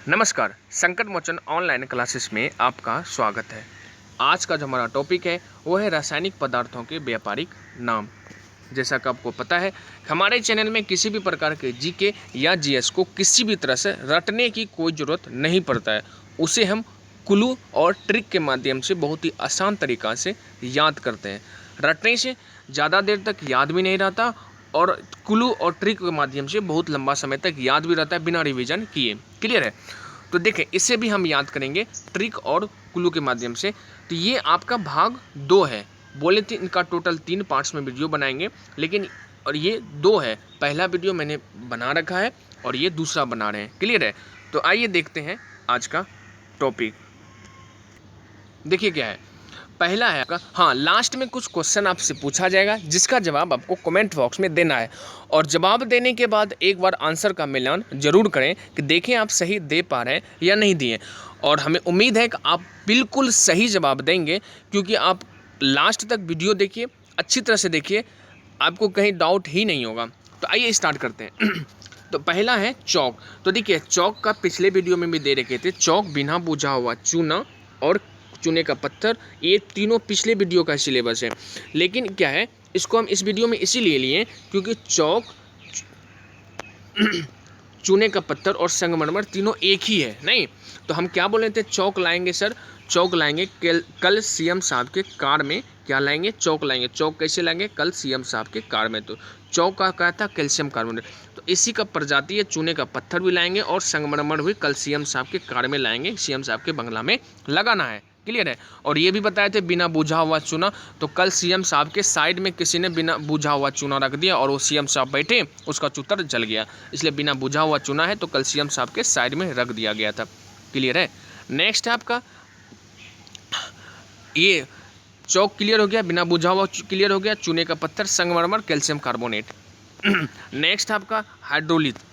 नमस्कार, संकट मोचन online classes में आपका स्वागत है। आज का जो हमारा टॉपिक है वो है रासायनिक पदार्थों के व्यापारिक नाम। जैसा कि आपको पता है, हमारे चैनल में किसी भी प्रकार के जीके या जीएस को किसी भी तरह से रटने की कोई ज़रूरत नहीं पड़ता है। उसे हम क्लू और ट्रिक के माध्यम से बहुत ही आसान तरीक़ा से याद करते हैं। रटने से ज़्यादा देर तक याद भी नहीं रहता और क्लू और ट्रिक के माध्यम से बहुत लंबा समय तक याद भी रहता है बिना रिवीजन किए। क्लियर है? तो देखें, इसे भी हम याद करेंगे ट्रिक और क्लू के माध्यम से। तो ये आपका भाग 2 है। बोले थे इनका टोटल 3 पार्ट्स में वीडियो बनाएंगे, लेकिन और ये 2 है। पहला वीडियो मैंने बना रखा है और ये दूसरा बना रहे हैं। क्लियर है? तो आइए देखते हैं आज का टॉपिक। देखिए क्या है। पहला है आपका, हाँ, लास्ट में कुछ क्वेश्चन आपसे पूछा जाएगा जिसका जवाब आपको कमेंट बॉक्स में देना है। और जवाब देने के बाद एक बार आंसर का मिलान जरूर करें कि देखें आप सही दे पा रहे हैं या नहीं दिए। और हमें उम्मीद है कि आप बिल्कुल सही जवाब देंगे, क्योंकि आप लास्ट तक वीडियो देखिए, अच्छी तरह से देखिए, आपको कहीं डाउट ही नहीं होगा। तो आइए स्टार्ट करते हैं। तो पहला है चौक। तो देखिए, चौक का पिछले वीडियो में भी दे रखे थे। चौक, बिना बुझा हुआ चूना और चूने का पत्थर, ये तीनों पिछले वीडियो का सिलेबस है। लेकिन क्या है, इसको हम इस वीडियो में इसीलिए लिए क्योंकि चौक, चूने का पत्थर और संगमरमर तीनों एक ही है। नहीं तो हम क्या बोल रहे थे, चौक लाएंगे सर, चौक लाएंगे कल सीएम साहब के कार में। क्या लाएंगे? चौक लाएंगे। चौक कैसे लाएंगे? कल सीएम साहब के कार में। तो चौक का क्या था? Calcium carbonate. तो इसी का प्रजाति है। चूने का पत्थर भी लाएंगे और संगमरमर भी कल सीएम साहब के कार में लाएंगे, सीएम साहब के बंगला में लगाना है। क्लियर है? और ये भी बताए थे बिना बुझा हुआ चूना। तो कल सीएम साहब के साइड में किसी ने बिना बुझा हुआ चूना रख दिया और वो सीएम साहब बैठे, उसका चूतर जल गया, इसलिए बिना बुझा हुआ चूना है तो कल सीएम साहब के साइड में रख दिया गया था। क्लियर है? नेक्स्ट है आपका ये चौक क्लियर हो गया, बिना बुझा हुआ क्लियर हो गया, चूने का पत्थर, संगमरमर, कैल्शियम कार्बोनेट। नेक्स्ट आपका हाइड्रोलिथ।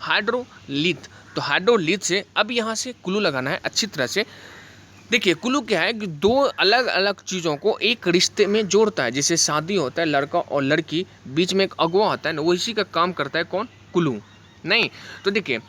हाइड्रोलिथ, तो हाइड्रोलिथ से अब यहाँ से क्लू लगाना है अच्छी तरह से। देखिए, क्लू क्या है कि दो अलग अलग चीज़ों को एक रिश्ते में जोड़ता है। जैसे शादी होता है, लड़का और लड़की, बीच में एक अगवा होता है ना, वो इसी का काम करता है। कौन? क्लू। नहीं तो देखिए,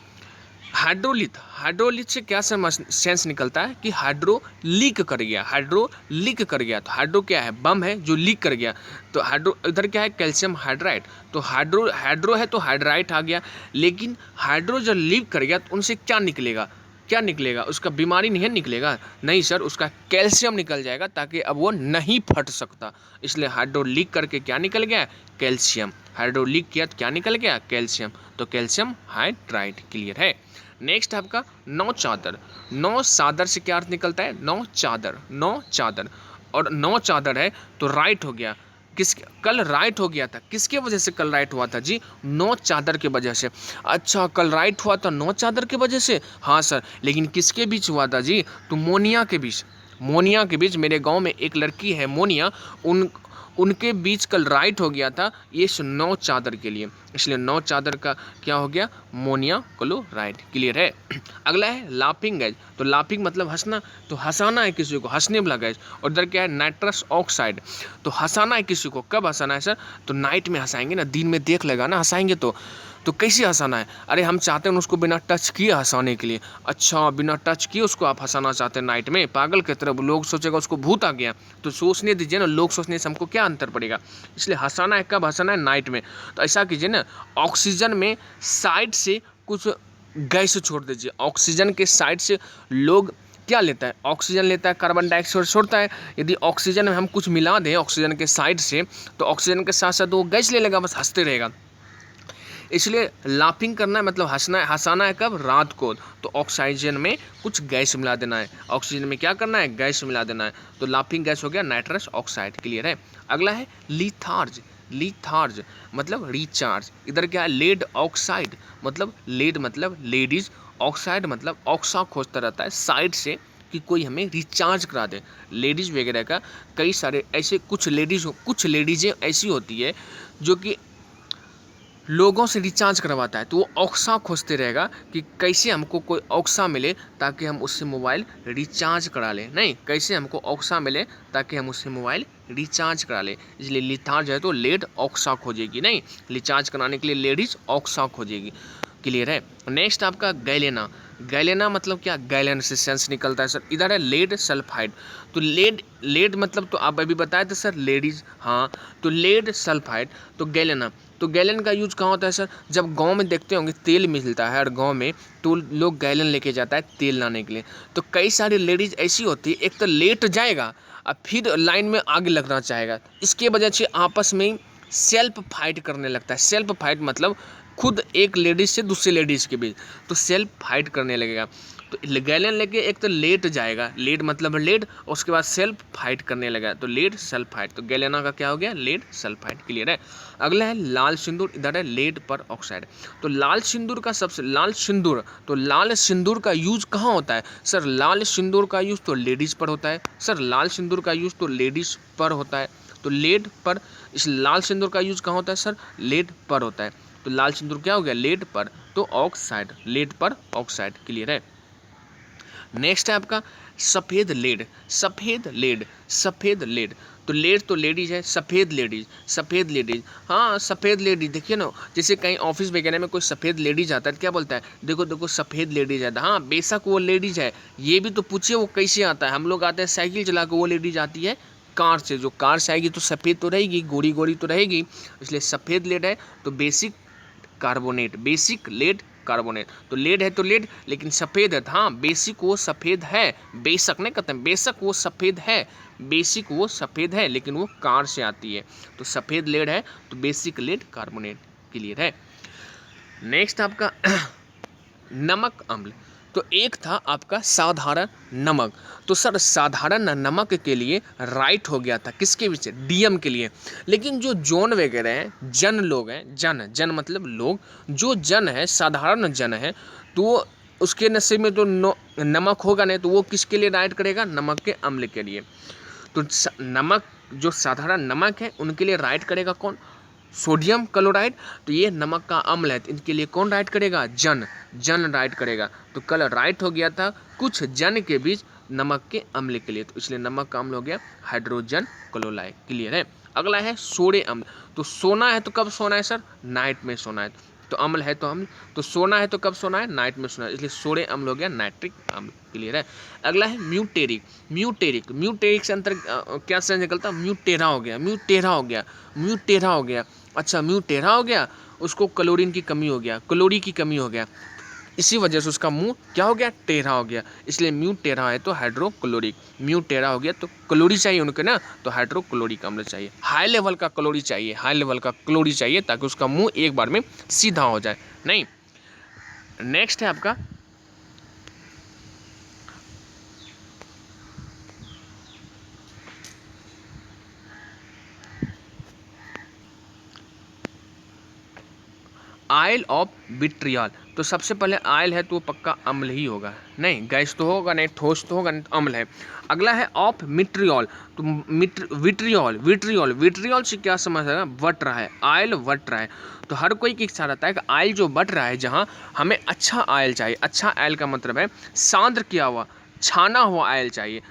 हाइड्रोलिथ से क्या सेंस निकलता है कि हाइड्रो लीक कर गया, हाइड्रो लीक कर गया। तो हाइड्रो क्या है? बम है जो लीक कर गया। तो हाइड्रो इधर क्या है? Calcium hydride. तो हाइड्रो है तो हाइड्राइड आ गया। लेकिन हाइड्रो जब लीक कर गया तो उनसे क्या निकलेगा? क्या निकलेगा? उसका बीमारी नहीं निकलेगा, नहीं सर, उसका कैल्शियम निकल जाएगा, ताकि अब वो नहीं फट सकता। इसलिए हाइड्रो लीक करके क्या निकल गया? कैल्शियम। हाइड्रो लीक किया तो क्या निकल गया? कैल्शियम। तो कैल्शियम हाइड्राइड। क्लियर है? नेक्स्ट आपका नौ चादर। नौ चादर से क्या अर्थ निकलता है? नौ चादर, नौ चादर। और नौ चादर है तो राइट हो गया। कल राइट हो गया था, किसके वजह से कल राइट हुआ था जी? नौ चादर के वजह से। अच्छा, कल राइट हुआ था नौ चादर के वजह से? हाँ सर, लेकिन किसके बीच हुआ था जी? तो मोनिया के बीच। मोनिया के बीच, मेरे गांव में एक लड़की है मोनिया, उनके बीच कल राइट हो गया था ये नौ चादर के लिए। इसलिए नौ चादर का क्या हो गया? मोनिया क्लोराइड। क्लियर है? अगला है लाफिंग गैस। तो लाफिंग मतलब हंसना, तो हंसाना है किसी को, हंसने वाला गैस। और इधर क्या है? Nitrous oxide. तो हंसाना है किसी को, कब हंसाना है सर? तो नाइट में हंसाएंगे ना, दिन में देख लेगा ना हंसाएंगे तो कैसे हंसाना है? अरे हम चाहते हैं उसको बिना टच किए हंसाने के लिए। अच्छा, बिना टच किए उसको आप हंसाना चाहते हैं नाइट में? पागल की तरह, लोग सोचेगा उसको भूत आ गया। तो सोचने दीजिए ना, लोग सोचने से हमको क्या अंतर पड़ेगा? इसलिए हंसाना है कब? हंसाना है नाइट में। तो ऐसा कीजिए ना, ऑक्सीजन में साइड से कुछ गैस छोड़ दीजिए। ऑक्सीजन के साइड से लोग क्या लेता है? ऑक्सीजन लेता है, कार्बन डाइऑक्साइड छोड़ता है। यदि ऑक्सीजन में हम कुछ मिला दें ऑक्सीजन के साइड से, तो ऑक्सीजन के साथ साथ वो गैस ले लेगा, बस हंसते रहेगा। इसलिए लाफिंग करना है मतलब हंसना है। हंसाना है कब? रात को। तो ऑक्सीजन में कुछ गैस मिला देना है। ऑक्सीजन में क्या करना है? गैस मिला देना है। तो लाफिंग गैस हो गया नाइट्रस ऑक्साइड। क्लियर है? अगला है लिथार्ज। लिथार्ज मतलब रिचार्ज। इधर क्या है? Lead oxide. मतलब लेड मतलब लेडीज, ऑक्साइड मतलब ऑक्सा खोजता रहता है साइड से कि कोई हमें रिचार्ज करा दे। लेडीज़ वगैरह का कई सारे ऐसे कुछ लेडीज़ें ऐसी होती है जो कि लोगों से रिचार्ज करवाता है। तो वो ऑक्सा खोजते रहेगा कि कैसे हमको कोई ऑक्सा मिले ताकि हम उससे मोबाइल रिचार्ज करा लें। नहीं, कैसे हमको ऑक्सा मिले ताकि हम उससे मोबाइल रिचार्ज करा लें। इसलिए लिथार्ज है तो लेड ऑक्सा खोजेगी। नहीं, रिचार्ज कराने के लिए लेडीज ऑक्सा खोजेगी। क्लियर है। नेक्स्ट आपका गैलेना। गैलेना मतलब क्या, गैलन से सेंस निकलता है सर। इधर है लेड सल्फाइड। तो लेड मतलब तो आप अभी बताए थे सर लेडीज, हाँ, तो लेड सल्फाइड तो गैलेना। तो गैलन का यूज कहाँ होता है सर, जब गांव में देखते होंगे तेल मिलता है हर गांव में, तो लोग गैलन लेके जाता है तेल लाने के लिए। तो कई सारी लेडीज ऐसी होती है, एक तो लेट जाएगा और फिर लाइन में आगे लगना चाहेगा, इसके वजह से आपस में सेल्फ फाइट करने लगता है। सेल्फ फाइट मतलब खुद एक लेडीज से दूसरे लेडीज के बीच, तो सेल्फ फाइट करने लगेगा। तो गैलन लेके एक तो लेट जाएगा, लेट मतलब लेट, और उसके बाद सेल्फ फाइट करने लगा, तो लेट सेल्फ फाइट। तो गैलेना का क्या हो गया, लेट सेल्फ फाइट। क्लियर है। अगला है लाल सिंदूर। इधर है लेड पर ऑक्साइड। तो लाल सिंदूर का सबसे, लाल सिंदूर, तो लाल सिंदूर का यूज कहाँ होता है सर, लाल सिंदूर का यूज तो लेडीज पर होता है सर। लाल सिंदूर का यूज तो लेडीज पर होता है, तो लेड पर। इस लाल सिंदूर का यूज कहाँ होता है सर, लेड पर होता है। तो लाल सिंदूर क्या हो गया, लेड पर, तो ऑक्साइड, लेड पर ऑक्साइड। क्लियर है। नेक्स्ट है आपका सफ़ेद लेड। सफ़ेद लेड, सफ़ेद लेड, तो लेड तो लेडीज है, सफ़ेद लेडीज, सफ़ेद लेडीज, हाँ सफ़ेद लेडीज। देखिए ना, जैसे कहीं ऑफिस वगैरह में कोई सफ़ेद लेडीज आता है तो क्या बोलता है, देखो देखो सफ़ेद लेडीज है। हाँ बेशक वो लेडीज है, ये भी तो पूछिए वो कैसे आता है। हम लोग आते हैं साइकिल चला के, वो लेडीज आती है कार से। जो कार से आएगी तो सफ़ेद तो रहेगी, गोरी गोरी तो रहेगी, इसलिए सफ़ेद लेड है। तो basic carbonate, basic lead carbonate. तो लेड है तो लेड, लेकिन सफ़ेद है, हाँ बेसिक वो सफ़ेद है, बेशक नहीं कहते हैं, बेशक वो सफ़ेद है, बेसिक वो सफ़ेद है, लेकिन वो कार से आती है। तो सफ़ेद लेड है तो बेसिक लेड कार्बोनेट। क्लियर है। नेक्स्ट आपका नमक अम्ल। तो एक था आपका साधारण नमक। तो सर साधारण नमक के लिए राइट हो गया था किसके पीछे, डीएम के लिए। लेकिन जो जॉन वगैरह हैं, जन लोग हैं, जन जन मतलब लोग, जो जन है साधारण जन है, तो उसके नसीब में तो नमक होगा नहीं, तो वो किसके लिए राइट करेगा, नमक के अम्ल के लिए। तो नमक जो साधारण नमक है उनके लिए राइट करेगा कौन, सोडियम क्लोराइड। तो ये नमक का अम्ल है, तो इनके लिए कौन राइट करेगा, जन, जन राइट करेगा। तो कल राइट हो गया था कुछ जन के बीच नमक के अम्ल के लिए, तो इसलिए नमक का अम्ल हो गया हाइड्रोजन क्लोराइड। क्लियर है। अगला है सोडे अम्ल। तो सोना है तो कब सोना है सर, नाइट में सोना है। तो अम्ल है तो अम्ल, तो सोना है तो कब सोना है, नाइट में सोना है, इसलिए सोडे अम्ल हो गया नाइट्रिक अम्ल। क्लियर है। अगला है म्यूटेरिक। म्यूटेरिक, म्यूटेरिक से अंतर क्या से निकलता, म्यूटेरा हो गया, म्यूटेरा हो गया, म्यूटेरा हो गया। अच्छा म्यूटेरा हो गया, उसको क्लोरीन की कमी हो गया, क्लोरी की कमी हो गया, इसी वजह से उसका मुंह क्या हो गया, टेढ़ा हो गया, इसलिए म्यूटेरा है तो हाइड्रोक्लोरिक। म्यूटेरा हो गया तो क्लोरी चाहिए उनको ना, तो हाइड्रोक्लोरिक अम्ल चाहिए, हाई लेवल का क्लोरी चाहिए, हाई लेवल का क्लोरी चाहिए, ताकि उसका मुंह एक बार में सीधा हो जाए। नहीं, नेक्स्ट है आपका आयल ऑफ विट्रियल। तो सबसे पहले आयल है तो वो पक्का अम्ल ही होगा, नहीं गैस तो होगा नहीं, ठोस तो होगा नहीं, तो अम्ल है। अगला है ऑफ मिट्रियल। तो विट्रियल, विट्रियल, विट्रियल से क्या समझ रहा है, बट रहा है, आयल बट रहा है। तो हर कोई की इच्छा रहता है कि आयल जो बट रहा है, जहाँ हमें अच्छा आयल चाहिए। अच्छा आयल का मतलब है सांद्र किया हुआ, छाना हुआ आयल चाहिए,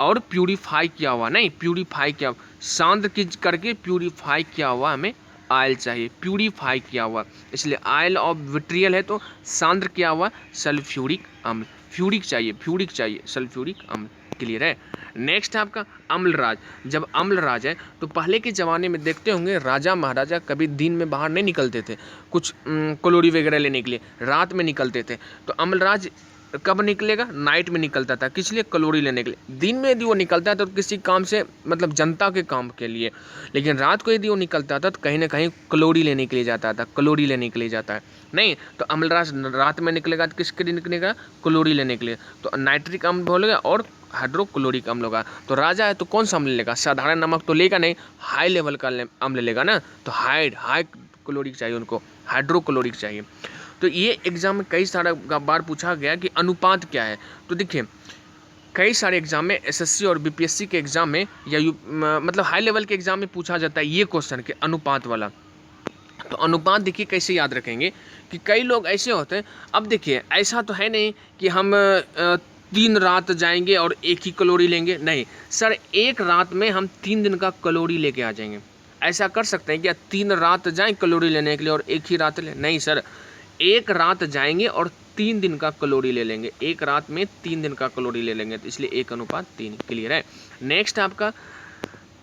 और प्यूरिफाई किया हुआ, नहीं प्यूरिफाई किया हुआ, सांद्र की करके प्यूरिफाई किया हुआ हमें आयल चाहिए, प्यूरिफाई किया हुआ। इसलिए आयल ऑफ विट्रियल है तो सांद्र किया हुआ सल्फ्यूरिक अम्ल, फ्यूरिक चाहिए, फ्यूरिक चाहिए, सल्फ्यूरिक अम्ल। क्लियर है। नेक्स्ट है आपका अम्लराज। जब अम्लराज है तो पहले के ज़माने में देखते होंगे राजा महाराजा कभी दिन में बाहर नहीं निकलते थे, कुछ क्लोरी वगैरह लेने के लिए, रात में निकलते थे। तो अम्लराज कब निकलेगा, नाइट में निकलता था, किस लिए, क्लोरी लेने के लिए। दिन में यदि वो निकलता है तो किसी काम से, मतलब जनता के काम के लिए, लेकिन रात को यदि वो निकलता था तो कहीं ना कहीं क्लोरी लेने के लिए जाता था, क्लोरी लेने के लिए जाता है। नहीं, तो अम्लराज रात में निकलेगा तो किसके लिए निकलेगा, क्लोरी लेने के लिए, तो नाइट्रिक अम्ल बोलेगा और हाइड्रोक्लोरिक अम्ल होगा। तो राजा है तो कौन सा अम्ल लेगा, साधारण नमक तो लेगा नहीं, हाई लेवल का अम्ल लेगा ना, तो हाई क्लोरिक चाहिए उनको, हाइड्रोक्लोरिक चाहिए। तो ये एग्जाम में कई सारा बार पूछा गया कि अनुपात क्या है। तो देखिए कई सारे एग्जाम में, एसएससी और बीपीएससी के एग्जाम में, या मतलब हाई लेवल के एग्जाम में पूछा जाता है ये क्वेश्चन के अनुपात वाला। तो अनुपात देखिए कैसे याद रखेंगे कि कई लोग ऐसे होते हैं, अब देखिए ऐसा तो है नहीं कि हम 3 रात जाएंगे और एक ही कैलोरी लेंगे, नहीं सर, एक रात में हम 3 दिन का कैलोरी लेके आ जाएंगे। ऐसा कर सकते हैं क्या, 3 रात जाएं कैलोरी लेने के लिए और एक ही रात लें, नहीं सर, एक रात जाएंगे और 3 दिन का कैलोरी ले लेंगे, एक रात में 3 दिन का कैलोरी ले लेंगे, तो इसलिए 1:3। क्लियर है। नेक्स्ट आपका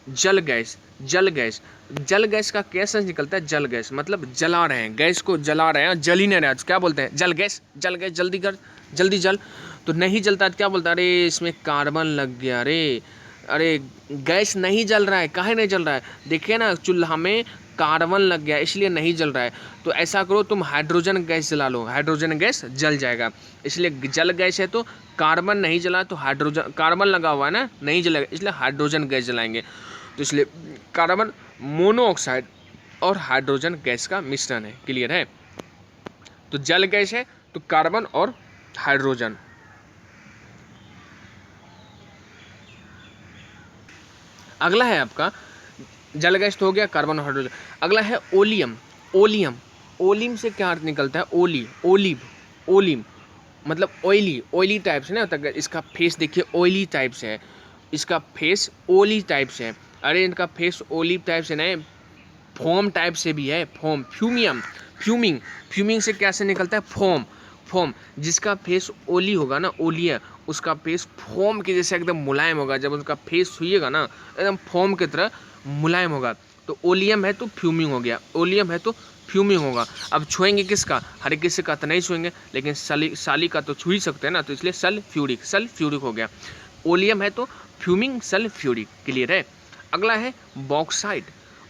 जल गैस। जल गैस, जल गैस का क्या सेंस निकलता है? जल गैस मतलब जला रहे हैं, गैस को जला रहे हैं, जल ही नहीं रहा है, क्या बोलते हैं? जल गैस। जल गैस, जल्दी कर, जल्दी जल। तो नहीं जलता तो क्या बोलता है? अरे इसमें कार्बन लग गया रे, अरे गैस नहीं जल रहा है। काहे नहीं जल रहा है? देखिए ना, चूल्हा में कार्बन लग गया इसलिए नहीं जल रहा है। तो ऐसा करो, तुम हाइड्रोजन गैस जला लो, हाइड्रोजन गैस जल जाएगा। इसलिए जल गैस है तो कार्बन नहीं जला, तो हाइड्रोजन, कार्बन लगा हुआ है ना, नहीं जलेगा, इसलिए हाइड्रोजन गैस जलाएंगे। तो इसलिए कार्बन मोनोऑक्साइड और हाइड्रोजन गैस का मिश्रण है। क्लियर है। तो जल गैस है तो कार्बन और हाइड्रोजन। अगला है आपका, जल गैस तो हो गया, कार्बन और हाइड्रोजन। अगला है ओलियम। ओलियम, ओलिम से क्या अर्थ निकलता है? ओली, ओलिव, ओलिम मतलब ऑयली, ऑयली टाइप से ना, तक इसका फेस देखिए ऑयली टाइप से है, इसका फेस ओली टाइप से है। अरे इनका फेस ओलिव टाइप से नहीं, फोम टाइप से भी है, फोम। फ्यूमियम, फ्यूमिंग, फ्यूमिंग से क्या से निकलता है? Foam, foam. जिसका फेस ओली होगा ना, ओली है, उसका फेस फोम के जैसे एकदम मुलायम होगा, जब उसका फेस छुइएगा ना एकदम फोम की तरह मुलायम होगा। तो ओलियम है तो फ्यूमिंग हो गया, ओलियम है तो फ्यूमिंग होगा। अब छुएंगे किसका? हर किसी का तो नहीं छुएंगे, लेकिन साली का तो छू ही सकते हैं ना, तो इसलिए सल्फ्यूरिक, सल्फ्यूरिक हो गया। ओलियम है तो फ्यूमिंग, सल्फ्यूरिक। क्लियर है। अगला है बॉक्साइट।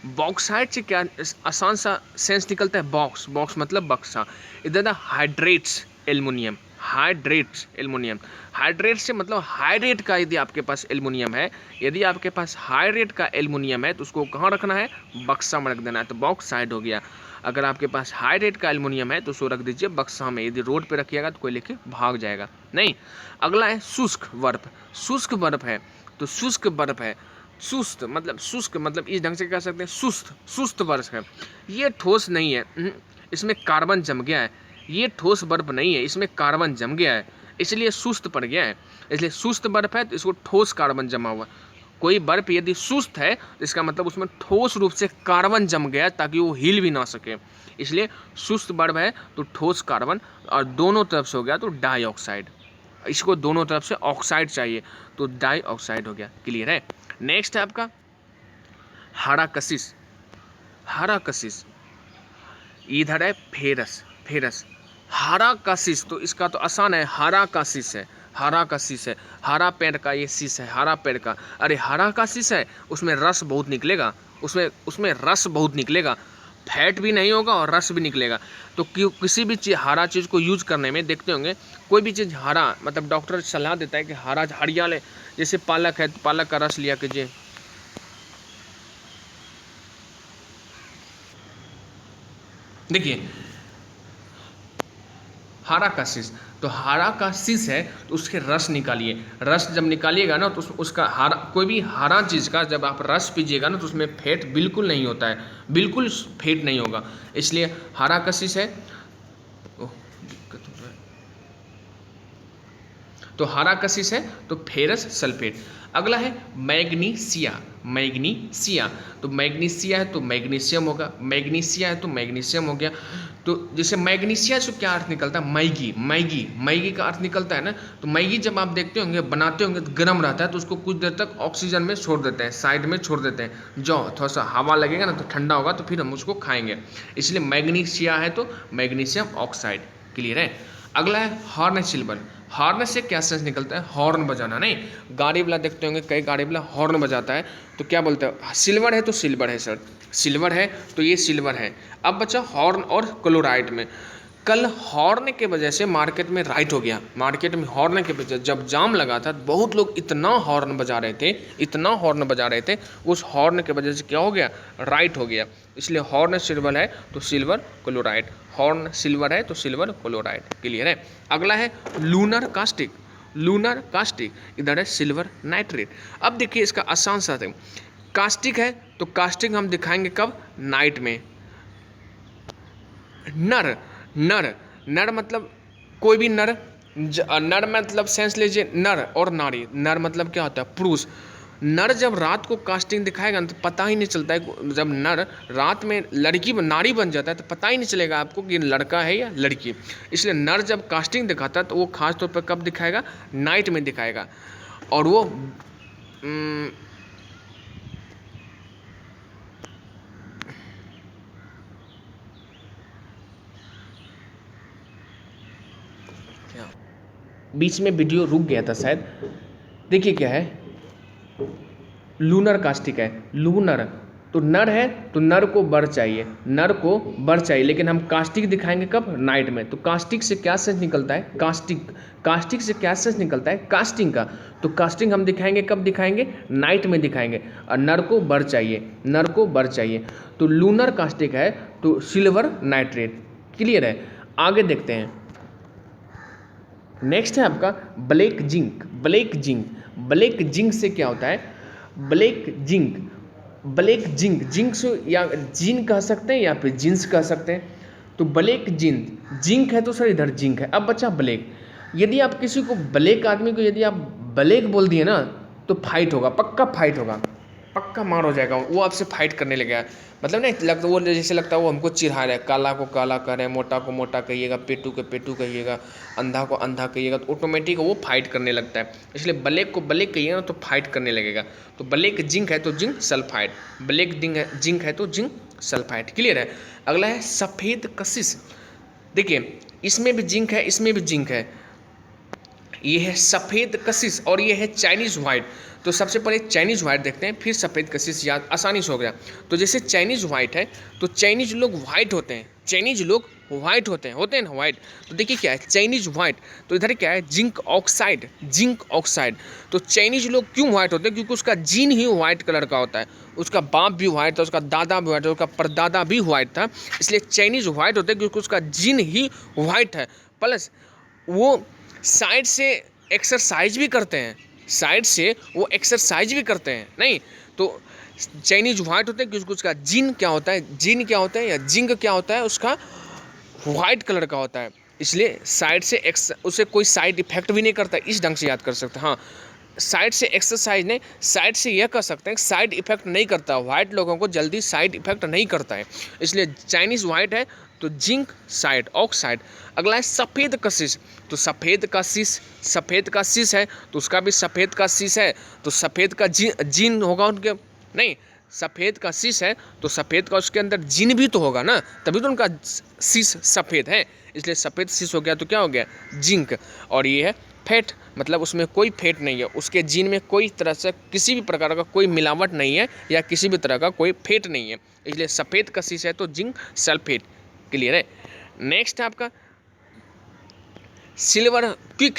बॉक्साइट से क्या आसान सा सेंस निकलता है? बॉक्स, बॉक्स मतलब बक्सा। इधर the hydrates aluminium, hydrates aluminium. Hydrate से मतलब हाई रेट का यदि आपके पास एल्युमिनियम है, यदि आपके पास हाई रेट का एल्युमिनियम है तो उसको कहाँ रखना है? बक्सा में रख देना है, तो बॉक्साइट हो गया। अगर आपके पास हाई रेट का एल्युमिनियम है तो उसको रख दीजिए बक्सा में, यदि रोड पे रखिएगा तो कोई लेके भाग जाएगा नहीं। अगला है शुष्क बर्फ। शुष्क बर्फ है तो शुष्क बर्फ है, सुस्त मतलब, शुष्क मतलब इस ढंग से कह सकते हैं, सुस्त, सुस्त बर्फ है। ये ठोस नहीं है, इसमें कार्बन जम गया है। ये ठोस बर्फ नहीं है, इसमें कार्बन जम गया है, इसलिए सुस्त पड़ गया है। इसलिए सुस्त बर्फ है तो इसको ठोस कार्बन जमा हुआ। कोई बर्फ यदि सुस्त है तो इसका मतलब उसमें ठोस रूप से कार्बन जम गया ताकि वो हिल भी ना सके, इसलिए सुस्त बर्फ है तो ठोस कार्बन, और दोनों तरफ से हो गया तो डाइऑक्साइड। इसको दोनों तरफ से ऑक्साइड चाहिए तो डाइऑक्साइड हो गया। क्लियर है। नेक्स्ट है आपका हरा कशिश। हरा कशिश, इधर है फेरस, फेरस। हरा कशिश तो इसका तो आसान है, हरा कशिश है, हरा कशिश है, हरा पेड़ का ये शीश है, हरा पेड़ का। अरे हरा कशिश है, उसमें रस बहुत निकलेगा, उसमें उसमें रस बहुत निकलेगा, फैट भी नहीं होगा और रस भी निकलेगा। तो किसी भी चीज़, हरा चीज़ को यूज करने में देखते होंगे, कोई भी चीज़ हरा मतलब डॉक्टर सलाह देता है कि हरा हरियाले, जैसे पालक है तो पालक का रस लिया कीजिए। देखिए हरा का शीश, तो हरा का शीश है तो उसके रस निकालिए। रस जब निकालिएगा ना तो उसका हरा, कोई भी हरा चीज़ का जब आप रस पीजिएगा ना तो उसमें फैट बिल्कुल नहीं होता है, बिल्कुल फैट नहीं होगा, इसलिए हरा का शीश है। ओह दिक्कत हो रहा है। तो हरा कशिश है तो फेरस सल्फेट। अगला है मैग्नीशिया। मैग्नीशिया, तो मैग्नीशिया है तो मैग्नीशियम होगा, मैग्नीशिया है तो मैग्नीशियम हो गया। तो जैसे मैग्नीशिया से क्या अर्थ निकलता है? मैगी, मैगी, मैगी का अर्थ निकलता है ना। तो मैगी जब आप देखते होंगे, बनाते होंगे तो गर्म रहता है, तो उसको कुछ देर तक ऑक्सीजन में छोड़ देते हैं, साइड में छोड़ देते हैं, जो थोड़ा सा हवा लगेगा ना तो ठंडा होगा तो फिर हम उसको खाएंगे, इसलिए मैग्नीशिया है तो मैग्नीशियम ऑक्साइड। क्लियर है। अगला है हॉर्न सिल्वर। हॉर्न से क्या सेंस निकलता है? हॉर्न बजाना। नहीं, गाड़ी वाला देखते होंगे, कई गाड़ी वाला हॉर्न बजाता है तो क्या बोलते हैं? सिल्वर है तो सिल्वर है सर, सिल्वर है तो ये सिल्वर है। अब बचा हॉर्न और क्लोराइड में। कल हॉर्न के वजह से मार्केट में राइट हो गया, मार्केट में हॉर्न के वजह जब जाम लगा था बहुत लोग इतना हॉर्न बजा रहे थे, इतना हॉर्न बजा रहे थे, उस हॉर्न के वजह से क्या हो गया? राइट हो गया। इसलिए हॉर्न सिल्वर है तो सिल्वर क्लोराइड, हॉर्न सिल्वर है तो सिल्वर क्लोराइड। क्लियर है। अगला है लूनर कास्टिक। लूनर कास्टिक, इधर है सिल्वर नाइट्रेट। अब देखिए इसका आसान सा है, कास्टिक है तो कास्टिक हम दिखाएंगे कब? नाइट में। नर, नर, नर मतलब कोई भी नर, नर मतलब सेंस लीजिए नर और नारी। नर मतलब क्या होता है? पुरुष। नर जब रात को कास्टिंग दिखाएगा ना तो पता ही नहीं चलता है, जब नर रात में नारी बन जाता है तो पता ही नहीं चलेगा आपको कि लड़का है या लड़की। इसलिए नर जब कास्टिंग दिखाता है तो वो खास तौर पर कब दिखाएगा, नाइट में दिखाएगा। और वो बीच में वीडियो रुक गया था शायद। देखिए क्या है, लूनर कास्टिक है, लूनर तो नर है तो नर को बर चाहिए, नर को बर चाहिए, लेकिन हम कास्टिक दिखाएंगे कब, नाइट में। तो कास्टिक से क्या सेंस निकलता है, कास्टिक से क्या सेंस निकलता है, कास्टिंग का। तो कास्टिंग हम दिखाएंगे कब दिखाएंगे, नाइट में दिखाएंगे। और नर को बर चाहिए, नर को बर चाहिए। तो लूनर कास्टिक है तो सिल्वर नाइट्रेट। क्लियर है, आगे देखते हैं। नेक्स्ट है आपका ब्लैक जिंक। ब्लैक जिंक से क्या होता है, ब्लैक जिंक जिंक से या जिन कह सकते हैं या फिर जिंस कह सकते हैं। तो ब्लैक जिंक है तो सर इधर जिंक है। अब बचा ब्लैक। यदि आप किसी को ब्लैक आदमी को यदि आप ब्लैक बोल दिए ना तो फाइट होगा, पक्का फाइट होगा, पक्का मार हो जाएगा, वो आपसे फाइट करने लगेगा। मतलब नहीं लगता, वो जैसे लगता है वो हमको चिढ़ा रहा है, काला को काला कह रहे हैं, मोटा को मोटा कहिएगा, पेटू को पेटू कहिएगा, अंधा को अंधा कहिएगा, तो ऑटोमेटिक वो फाइट करने लगता है। इसलिए ब्लैक को ब्लैक कहिएगा तो फाइट करने लगेगा। तो ब्लैक जिंक है तो जिंक सल्फाइड, ब्लैक जिंक है तो जिंक सल्फाइड। क्लियर है। अगला है सफ़ेद कशिश। देखिए इसमें भी जिंक है, इसमें भी जिंक है। ये है सफ़ेद कशिश और ये है चाइनीज़ वाइट। तो सबसे पहले चाइनीज़ वाइट देखते हैं, फिर सफ़ेद कशिश याद आसानी से हो गया। तो जैसे चाइनीज़ वाइट है तो चाइनीज़ लोग वाइट होते हैं, चाइनीज़ लोग वाइट होते हैं ना वाइट। तो देखिए क्या है चाइनीज़ वाइट, तो इधर क्या है जिंक ऑक्साइड। तो चाइनीज़ लोग क्यों वाइट होते हैं, क्योंकि उसका जीन ही वाइट कलर का होता है। उसका बाप भी वाइट था, उसका दादा भी वाइट था, उसका परदादा भी वाइट था। इसलिए चाइनीज़ वाइट होते हैं क्योंकि उसका जीन ही वाइट है। प्लस वो साइड से एक्सरसाइज भी करते हैं, नहीं तो चाइनीज वाइट होते हैं क्योंकि उसका जीन क्या होता है या जिंक क्या होता है, उसका वाइट कलर का होता है। इसलिए साइड से उसे कोई साइड इफेक्ट भी नहीं करता। इस ढंग से याद कर सकते हैं। हाँ, साइड से एक्सरसाइज नहीं, साइड से यह कर सकते हैं साइड इफेक्ट नहीं करता, वाइट लोगों को जल्दी साइड इफेक्ट नहीं करता है। इसलिए चाइनीज वाइट है तो जिंक साइड ऑक्साइड। अगला है सफ़ेद कशिश। तो सफ़ेद कशिश है तो उसका भी सफ़ेद कशिश है, तो सफ़ेद का जीन होगा उनके, नहीं सफ़ेद का शीश है तो सफ़ेद का उसके अंदर जीन भी तो होगा ना, तभी तो उनका शीश सफ़ेद है। इसलिए सफ़ेद शीश हो गया तो क्या हो गया, जिंक। और ये है फैट, मतलब उसमें कोई फैट नहीं है, उसके जीन में कोई तरह से किसी भी प्रकार का कोई मिलावट नहीं है या किसी भी तरह का कोई फैट नहीं है। इसलिए सफ़ेद का शीश है तो जिंक सल्फेट। क्लियर है। नेक्स्ट है आपका क्विक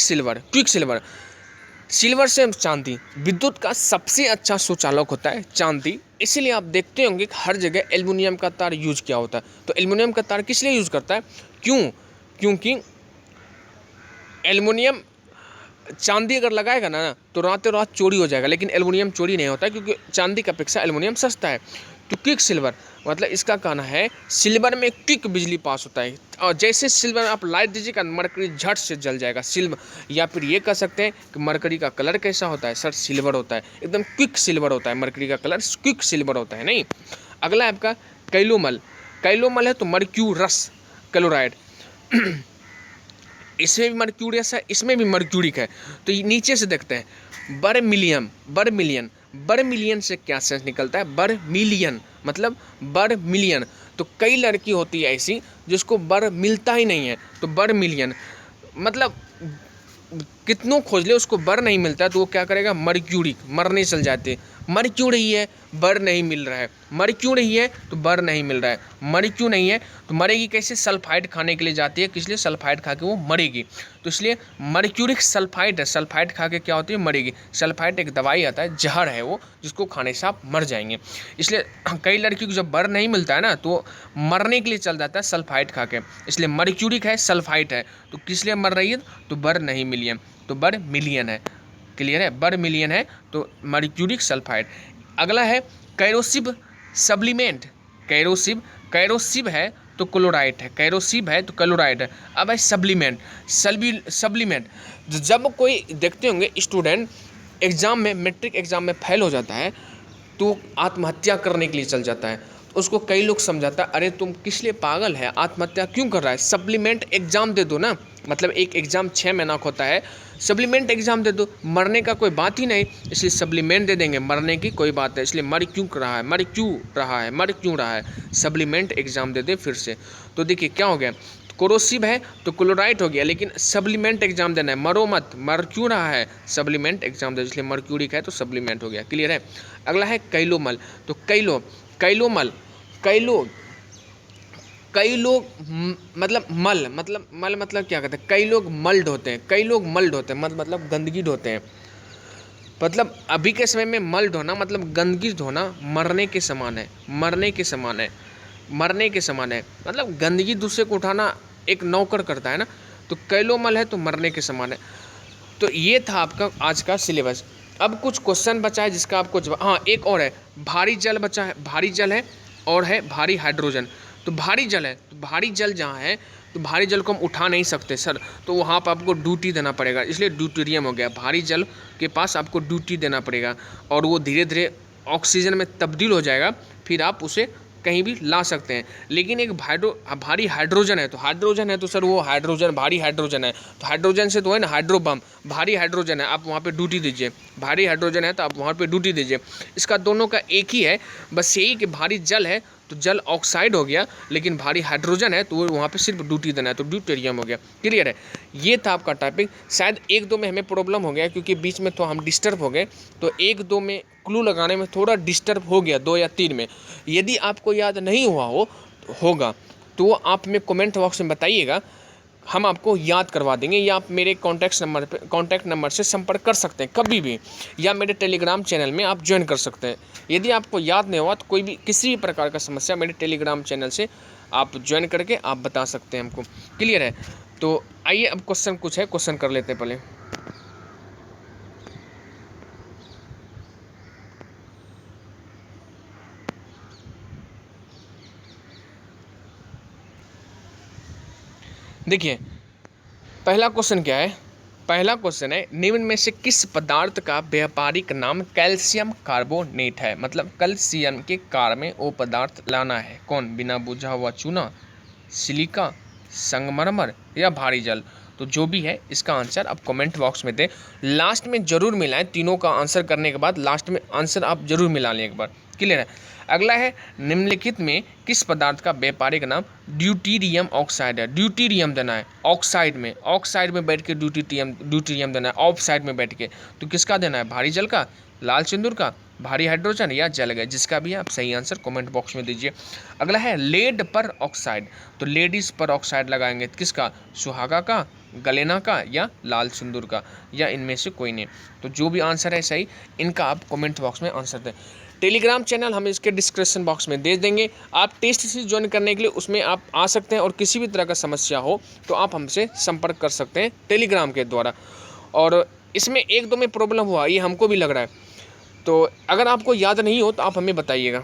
सिल्वर से चांदी। विद्युत का सबसे अच्छा सुचालक होता है चांदी। इसीलिए आप देखते होंगे कि हर जगह एल्युमिनियम का तार यूज किया होता है। तो एल्युमिनियम का तार किस लिए यूज करता है, क्योंकि एल्युमिनियम चांदी अगर लगाएगा ना तो रातों रात चोरी हो जाएगा, लेकिन एल्युमिनियम चोरी नहीं होता क्योंकि चांदी की अपेक्षा एल्युमिनियम सस्ता है। तो क्विक सिल्वर मतलब इसका कहना है सिल्वर में क्विक बिजली पास होता है, और जैसे सिल्वर आप लाइट दीजिएगा मरकरी झट से जल जाएगा सिल्वर। या फिर ये कह सकते हैं कि मरकरी का कलर कैसा होता है, सर सिल्वर होता है, एकदम क्विक सिल्वर होता है, मरकरी का कलर क्विक सिल्वर होता है। नहीं, अगला है आपका कैलोमल है तो मर्क्यूरस क्लोराइड। इसमें भी मर्क्यूरियस है, इसमें भी मर्क्यूरिक है। तो नीचे से देखते हैं बर्मिलियन से क्या सेंस निकलता है, बर्मिलियन मतलब बर्मिलियन। तो कई लड़की होती है ऐसी जिसको बर मिलता ही नहीं है, तो बर्मिलियन मतलब कितनों खोज ले उसको बर नहीं मिलता है तो वो क्या करेगा, मर्क्यूरिक, मरने चल जाते। मर्क्यू नहीं है बर नहीं मिल रहा है, मर्क्यू नहीं है तो बर नहीं मिल रहा है, मर्क्यू नहीं है तो मरेगी कैसे, सल्फाइड खाने के लिए जाती है, किस लिए, सल्फाइड खा के वो मरेगी। तो इसलिए मर्क्यूरिक सल्फाइड है, सल्फाइड खा के क्या होती है, मरेगी। सल्फाइड एक दवाई आता है, जहर है वो, जिसको खाने से आप मर जाएंगे। इसलिए कई लड़की को जब बर नहीं मिलता है ना तो मरने के लिए चल जाता है सल्फाइड खा के। इसलिए मर्क्यूरिक है, सल्फाइड है, तो किस लिए मर रही है, तो बर नहीं मिली है, तो बर मिलियन है। क्लियर है, बर मिलियन है तो मर्क्यूरिक सल्फाइड। अगला है कैरोसिव सब्लिमेंट। कैरोसिव है तो क्लोराइड है, कैरोसिव है तो क्लोराइड है। अब है सब्लिमेंट। जब कोई देखते होंगे स्टूडेंट एग्ज़ाम में, मैट्रिक एग्ज़ाम में फेल हो जाता है तो आत्महत्या करने के लिए चल जाता है। तो उसको कई लोग समझाता है, अरे तुम किस लिए पागल है, आत्महत्या क्यों कर रहा है, सप्लीमेंट एग्ज़ाम दे दो ना। मतलब एक एग्ज़ाम 6 महीना का होता है, सप्लीमेंट एग्ज़ाम दे दो, मरने का कोई बात ही नहीं, इसलिए सप्लीमेंट दे देंगे, मरने की कोई बात है, इसलिए मर क्यों रहा है, मर क्यों रहा है, मर क्यों रहा है, सप्लीमेंट एग्ज़ाम दे दे फिर से। तो देखिए क्या हो गया, कोरोसिव है तो क्लोराइड हो गया, लेकिन सप्लीमेंट एग्जाम देना है, मरो मत, मर क्यों रहा है, सप्लीमेंट एग्जाम दे, इसलिए मर्क्यूरिक है तो सप्लीमेंट हो गया। क्लियर है। अगला है कैलोमल। तो कैलोमल कैलो कई लोग मतलब मल मतलब क्या कहते हैं, कई लोग मल्ड होते हैं, कई लोग मल्ड होते हैं, मतलब गंदगी ढोते हैं। मतलब अभी के समय में मल्ड होना मतलब गंदगी धोना मरने के समान है, मरने के समान है, मरने के समान है। मतलब गंदगी दूसरे को उठाना एक नौकर करता है ना, तो कैलोमल है तो मरने के समान है। तो ये था आपका आज का सिलेबस। अब कुछ क्वेश्चन बचा है जिसका आपको जवाब, हाँ एक और है, भारी जल बचा है, भारी जल है और है भारी हाइड्रोजन। तो भारी जल है, तो भारी जल जहाँ है तो भारी जल को हम उठा नहीं सकते सर, तो वहाँ पर आपको ड्यूटी देना पड़ेगा, इसलिए ड्यूटेरियम हो गया। भारी जल के पास आपको ड्यूटी देना पड़ेगा और वो धीरे धीरे ऑक्सीजन में तब्दील हो जाएगा, फिर आप उसे कहीं भी ला सकते हैं। लेकिन एक भारी हाइड्रोजन है, तो हाइड्रोजन है तो सर वो हाइड्रोजन भारी हाइड्रोजन है, तो हाइड्रोजन से तो है ना हाइड्रो बम, भारी हाइड्रोजन है, आप वहाँ पे ड्यूटी दीजिए, भारी हाइड्रोजन है तो आप वहाँ पे ड्यूटी दीजिए। इसका दोनों का एक ही है, बस यही कि भारी जल है तो जल ऑक्साइड हो गया, लेकिन भारी हाइड्रोजन है तो वो वहाँ पे सिर्फ ड्यूटी देना है, तो ड्यूटेरियम हो गया। क्लियर है। ये था आपका टॉपिक। शायद 1-2 में हमें प्रॉब्लम हो गया क्योंकि बीच में तो हम डिस्टर्ब हो गए, तो 1-2 में क्लू लगाने में थोड़ा डिस्टर्ब हो गया, 2 या 3 में। यदि आपको याद नहीं हुआ होगा तो आप में कमेंट बॉक्स में बताइएगा, हम आपको याद करवा देंगे, या आप मेरे कॉन्टैक्ट नंबर से संपर्क कर सकते हैं कभी भी, या मेरे टेलीग्राम चैनल में आप ज्वाइन कर सकते हैं। यदि आपको याद नहीं हुआ तो कोई भी किसी भी प्रकार का समस्या मेरे टेलीग्राम चैनल से आप ज्वाइन करके आप बता सकते हैं हमको। क्लियर है। तो आइए अब क्वेश्चन कुछ है, क्वेश्चन कर लेते हैं पहले। देखिए पहला क्वेश्चन क्या है, पहला क्वेश्चन है, निम्न में से किस पदार्थ का व्यापारिक नाम कैल्शियम कार्बोनेट है। मतलब कैल्शियम के कार में वो पदार्थ लाना है, कौन, बिना बुझा हुआ चूना, सिलिका, संगमरमर या भारी जल। तो जो भी है इसका आंसर आप कमेंट बॉक्स में दें, लास्ट में जरूर मिलाएं, तीनों का आंसर करने के बाद लास्ट में आंसर आप जरूर मिला लें एक बार। क्लियर है। अगला है, निम्नलिखित में किस पदार्थ का व्यापारिक नाम ड्यूटीरियम ऑक्साइड है। ड्यूटीरियम देना है, ऑक्साइड में बैठ के ड्यूटीरियम देना है, ऑफ साइड में बैठ के। तो किसका देना है, भारी जल का, लाल सिंदूर का, भारी हाइड्रोजन या जल गए, जिसका भी आप सही आंसर कमेंट बॉक्स में दीजिए। अगला है लेड पर ऑक्साइड। तो लेडीज पर ऑक्साइड लगाएंगे, किसका, सुहागा का, गलेना का या लाल सिंदूर का, या इनमें से कोई नहीं। तो जो भी आंसर है सही, इनका आप कमेंट बॉक्स में आंसर दें। टेलीग्राम चैनल हम इसके डिस्क्रिप्शन बॉक्स में दे देंगे, आप टेस्ट सीरीज ज्वाइन करने के लिए उसमें आप आ सकते हैं, और किसी भी तरह का समस्या हो तो आप हमसे संपर्क कर सकते हैं टेलीग्राम के द्वारा। और इसमें 1-2 में प्रॉब्लम हुआ ये हमको भी लग रहा है, तो अगर आपको याद नहीं हो तो आप हमें बताइएगा।